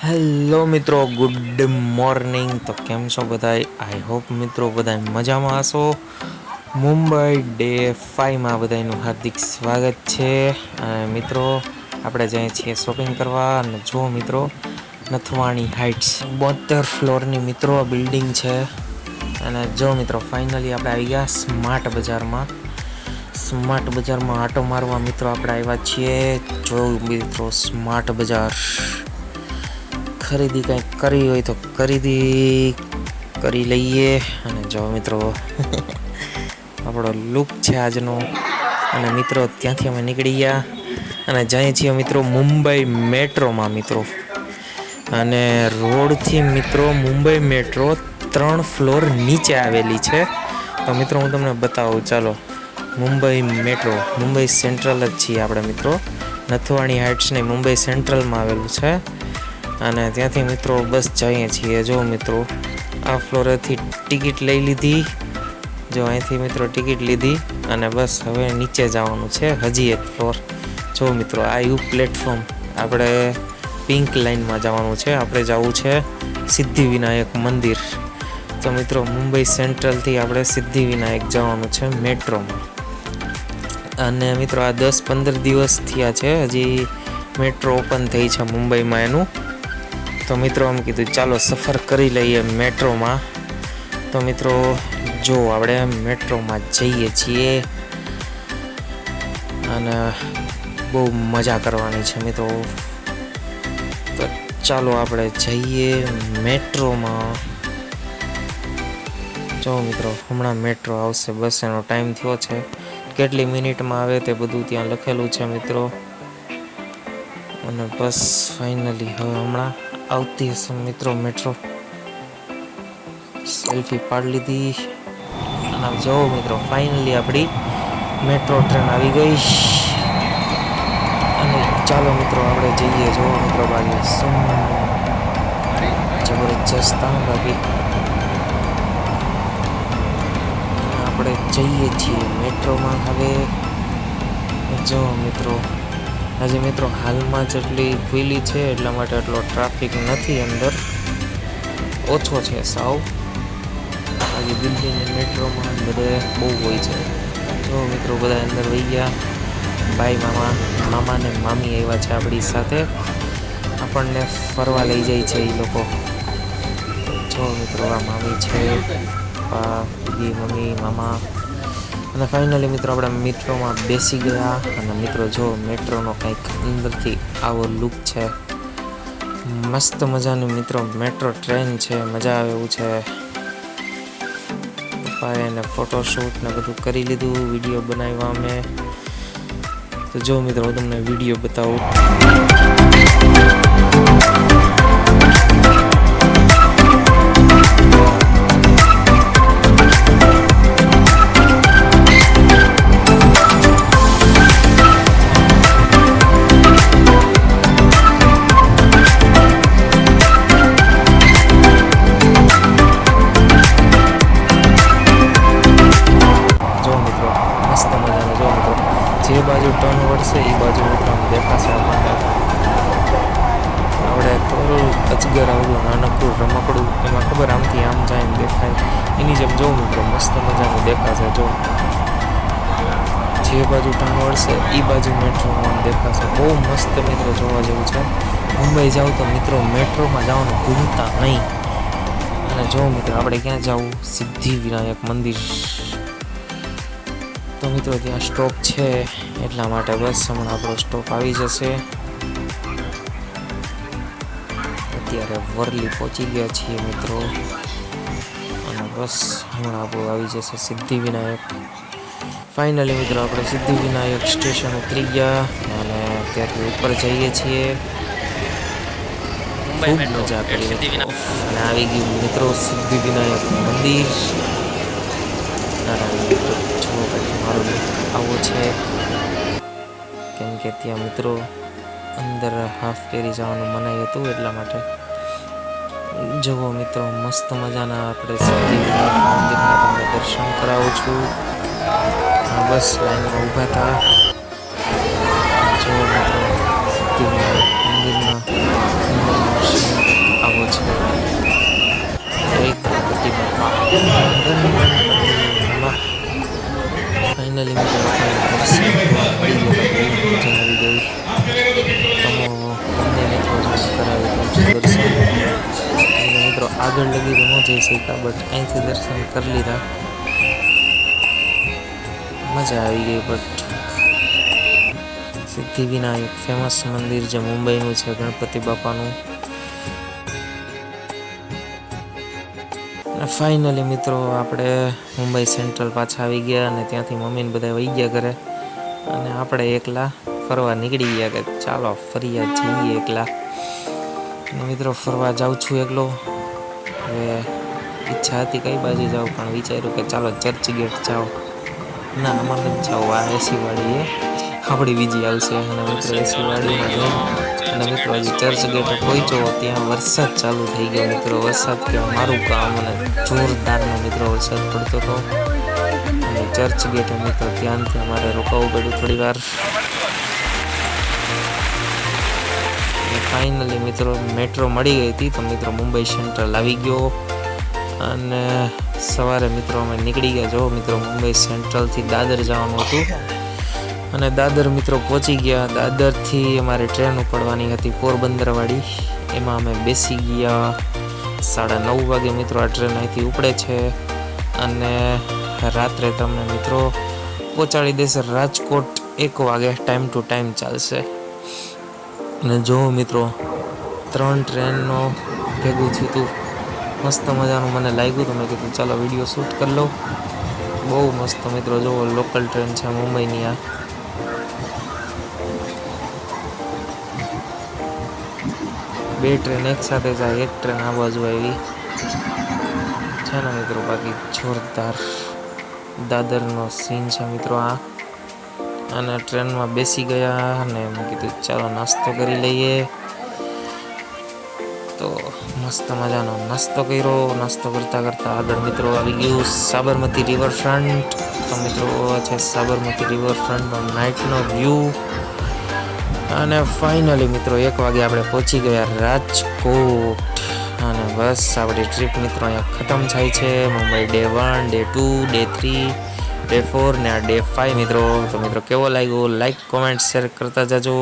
Hello મિત્રો, good morning. તો કેમ છો બધા? આઈ હોપ મિત્રો બધા મજામાં હશો. મુંબઈ ડે 5માં બધાનું હાર્દિક સ્વાગત છે. અને મિત્રો આપણે જઈએ છીએ શોપિંગ કરવા. અને જો મિત્રો, નથવાણી હાઇટ્સ 72 ફ્લોરની મિત્રો બિલ્ડિંગ છે. અને જો મિત્રો, ફાઇનલી આપણે આવી ગયા સ્માર્ટ બજારમાં. સ્માર્ટ બજારમાં આટો મારવા મિત્રો આપણે આવ્યા છીએ. જો મિત્રો, સ્માર્ટ બજાર ખરીદી કંઈક કરવી હોય તો ખરીદી કરી લઈએ. અને જો મિત્રો, આપણો લુક છે આજનો. અને મિત્રો, ત્યાંથી અમે નીકળી ગયા અને જઈએ છીએ મિત્રો મુંબઈ મેટ્રોમાં મિત્રો. અને રોડથી મિત્રો મુંબઈ મેટ્રો 3 ફ્લોર નીચે આવેલી છે. તો મિત્રો હું તમને બતાવું, ચાલો. મુંબઈ મેટ્રો, મુંબઈ સેન્ટ્રલ જ છીએ આપણે મિત્રો. નથવાણી હાઇટ્સની મુંબઈ સેન્ટ્રલમાં આવેલું છે. અને ત્યાંથી મિત્રો બસ જઈએ છીએ. જો મિત્રો, આ ફ્લોરેથી ટિકિટ લઈ લીધી. જો અહીંથી મિત્રો ટિકિટ લીધી અને બસ હવે નીચે જવાનું છે. હજી એક ફ્લોર. જો મિત્રો, આ પ્લેટફોર્મ આપણે પિંક લાઇનમાં જવાનું છે. આપણે જવું છે સિદ્ધિવિનાયક મંદિર. તો મિત્રો, મુંબઈ સેન્ટ્રલથી આપણે સિદ્ધિવિનાયક જવાનું છે મેટ્રોમાં. અને મિત્રો, આ 10-15 દિવસ થયા છે હજી મેટ્રો ઓપન થઈ છે મુંબઈમાં એનું. તો મિત્રો આમ કીધું ચાલો સફર કરી લઈએ મેટ્રોમાં. તો મિત્રો જો આપણે મેટ્રોમાં જઈએ છીએ અને બહુ મજા કરવાની છે મિત્રો. તો ચાલો આપણે જઈએ મેટ્રોમાં. જો મિત્રો, હમણાં મેટ્રો આવશે. બસ એનો ટાઈમ થયો છે. કેટલી મિનિટમાં આવે તે બધું ત્યાં લખેલું છે મિત્રો. અને બસ ફાઇનલી હવે હમણાં આવતી હશે મિત્રો મેટ્રો. સેલ્ફી પાડી લીધી. અને જો મિત્રો, ફાઇનલી આપણી મેટ્રો ટ્રેન આવી ગઈ. અને ચાલો મિત્રો આપણે જઈએ. જો મિત્રો, બાજુ શું જબરજસ્ત બાકી આપણે જઈએ છીએ મેટ્રોમાં હવે. જો મિત્રો, આજે મિત્રો હાલમાં જેટલી ખુલ્લી છે એટલા માટે એટલો ટ્રાફિક નથી અંદર. ઓછો છે સાવ. આજે દિલ્હીની મેટ્રોમાં બધે બહુ હોય છે. જો મિત્રો, બધા અંદર વહી ગયા. ભાઈ મામા ને મામી આવ્યા છે આપણી સાથે. આપણને ફરવા લઈ જાય છે એ લોકો. જો મિત્રો, આ મામી છે, પપ્પા, દીદી, મમ્મી, મામા. અને ફાઇનલી મિત્રો આપણે મેટ્રોમાં બેસી ગયા. અને મિત્રો જો, મેટ્રોનો કંઈક અંદરથી આવો લુક છે. મસ્ત મજાની મિત્રો મેટ્રો ટ્રેન છે. મજા આવે એવું છે. પપ્પાએ એને ફોટોશૂટ ને બધું કરી લીધું. વિડીયો બનાવ્યા અમે. તો જો મિત્રો, હું તમને વિડીયો બતાવું. જે બાજુ ટર્ન વળશે એ બાજુ ટર્ન દેખાશે આપણને. આપણે થોડું અજગર આવડું નાનકડું રમકડું, એમાં ખબર આમથી આમ જાય ને દેખાય એની જેમ જોઉં મિત્રો મસ્ત મજાનું દેખાશે. જો જે બાજુ ટર્ન વળશે એ બાજુ મેટ્રોમાં દેખાશે. બહુ મસ્ત મિત્રો, જોવા જેવું છે. મુંબઈ જાઓ તો મિત્રો મેટ્રોમાં જવાનું ભૂલતા નહીં. અને જો મિત્રો, આપણે ક્યાં જવું? સિદ્ધિવિનાયક મંદિર. તો મિત્રો ત્યાં સ્ટોપ છે એટલા માટે બસ હમણાં આપણો સ્ટોપ આવી જશે. અત્યારે વરલી પહોંચી ગયા છીએ મિત્રો. અને બસ હમણાં આપણું આવી જશે સિદ્ધિવિનાયક. ફાઇનલી મિત્રો આપણે સિદ્ધિવિનાયક સ્ટેશન ઉતરી ગયા. અને ત્યાંથી ઉપર જઈએ છીએ. ખૂબ મજા કરી. અને આવી ગયું મિત્રો સિદ્ધિવિનાયક મંદિર. મારો આવો છે કેમ કે ત્યાં મિત્રો અંદર હાફ પહેરી જવાનું મનાઈ હતું એટલા માટે. જુઓ મિત્રો, મસ્ત મજાના આપણે સિદ્ધિવિનાયક મંદિરના તમને દર્શન કરાવું છું. બસ લાઈનમાં ઊભા હતા. જો મિત્રો, સિદ્ધિવિનાયક મંદિરના આવો છે. જય ગણપતિ બાપા. ફાઇનલી મિત્રો આપણે દર્શન કરવા મળી ગયા હતા. બહુ મજા આવી ગઈ. તમને મિત્રો કરાવી દઉં છું દર્શન. કેમ કે મિત્રો આગળ લગી તો ન જઈ શક્યા, બટ અહીંથી દર્શન કરી લીધા. મજા આવી ગઈ. બટ સિદ્ધિવિનાયક ફેમસ મંદિર જે મુંબઈનું છે, ગણપતિ બાપાનું. અને ફાઇનલી મિત્રો આપણે મુંબઈ સેન્ટ્રલ પાછા આવી ગયા અને ત્યાંથી મમ્મીને બધા વહી ગયા ઘરે. અને આપણે એકલા ફરવા નીકળી ગયા કે ચાલો ફરિયા જઈએ એકલા. અને મિત્રો ફરવા જાઉં છું એકલો. હવે ઈચ્છા હતી કઈ બાજુ જાઉં, પણ વિચાર્યું કે ચાલો ચર્ચ ગેટ જાઓ. ના, આમાં નથી જાઓ, આ એસી વાળી આપણી બીજી આવશે. અને મિત્રો એસી વાળીમાં જઈ અને મિત્રો હજી ચર્ચ ગેટે પહોંચ્યો ત્યાં વરસાદ ચાલુ થઈ ગયો. મિત્રો વરસાદ કે મારું કામ, અને જોરદારનો મિત્રો વરસાદ પડતો હતો. અને ચર્ચ ગેટે મિત્રો ત્યાંથી અમારે રોકાવું પડ્યું થોડી વાર. ફાઇનલી મિત્રો મેટ્રો મળી ગઈ હતી, તો મિત્રો મુંબઈ સેન્ટ્રલ આવી ગયો. અને સવારે મિત્રો અમે નીકળી ગયા. જો મિત્રો મુંબઈ સેન્ટ્રલથી દાદર જવાનું હતું અને દાદર મિત્રો પહોંચી ગયા. દાદરથી અમારે ટ્રેન ઉપડવાની હતી પોરબંદરવાળી. એમાં અમે બેસી ગયા. 9:30 વાગે મિત્રો આ ટ્રેન અહીંથી ઉપડે છે અને રાત્રે તમને મિત્રો પહોંચાડી દેશે રાજકોટ 1 વાગે. ટાઈમ ટુ ટાઈમ ચાલશે. અને જો મિત્રો 3 ટ્રેનનો ભેગું થયું હતું. મસ્ત મજાનું મને લાગ્યું, તો મેં કીધું ચાલો વિડીયો શૂટ કરી લઉં. બહુ મસ્ત મિત્રો. જો લોકલ ટ્રેન છે મુંબઈની આ. બે ટ્રેન એક સાથે જાય, એક ટ્રેન આ બાજુ આવી છે ને મિત્રો. બાકી જોરદાર દાદરનો સીન છે મિત્રો આ. અને ટ્રેનમાં બેસી ગયા અને મેં કીધું ચાલો નાસ્તો કરી લઈએ. તો મસ્ત મજાનો નાસ્તો કર્યો. નાસ્તો કરતાં કરતાં આગળ મિત્રો આવી ગયું સાબરમતી રિવરફ્રન્ટ. તો મિત્રો છે સાબરમતી રિવરફ્રન્ટનો નાઇટનો વ્યૂ. અને ફાઇનલી મિત્રો 1 વાગે આપણે પહોંચી ગયા રાજકોટ. અને બસ આપણી ટ્રીપ મિત્રો અહીંયા ખતમ થાય છે. Mumbai day 1, day 2, day 3, day 4 ને આ ડે 5 મિત્રો. તો મિત્રો કેવો લાગ્યો લાઈક, કોમેન્ટ, શેર કરતા જાજો.